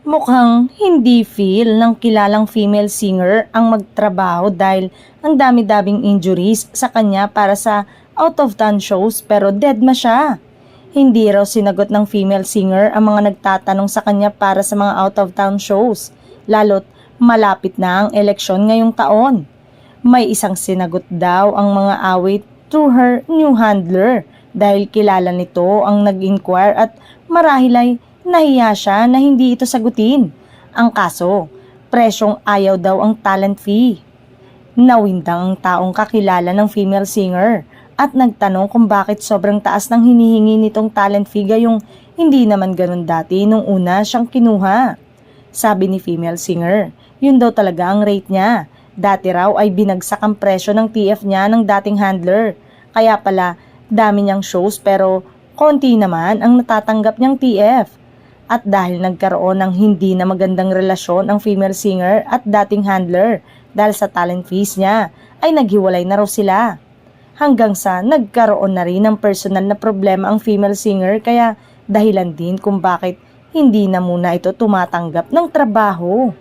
Mukhang hindi feel ng kilalang female singer ang magtrabaho dahil ang dami-daming injuries sa kanya para sa out-of-town shows pero deadma siya. Hindi raw sinagot ng female singer ang mga nagtatanong sa kanya para sa mga out-of-town shows, lalo't malapit na ang eleksyon ngayong taon. May isang sinagot daw ang mga awit through her new handler dahil kilala nito ang nag-inquire at marahil ay nahiya siya na hindi ito sagutin. Ang kaso, presyong ayaw daw ang talent fee. Nawindang ang taong kakilala ng female singer at nagtanong kung bakit sobrang taas ng hinihingi nitong talent fee gayong hindi naman ganun dati nung una siyang kinuha. Sabi ni female singer, yun daw talaga ang rate niya. Dati raw ay binagsak ang presyo ng TF niya ng dating handler. Kaya pala, dami niyang shows pero konti naman ang natatanggap niyang TF. At dahil nagkaroon ng hindi na magandang relasyon ang female singer at dating handler dahil sa talent fees niya, ay naghiwalay na raw sila. Hanggang sa nagkaroon na rin ng personal na problema ang female singer kaya dahilan din kung bakit hindi na muna ito tumatanggap ng trabaho.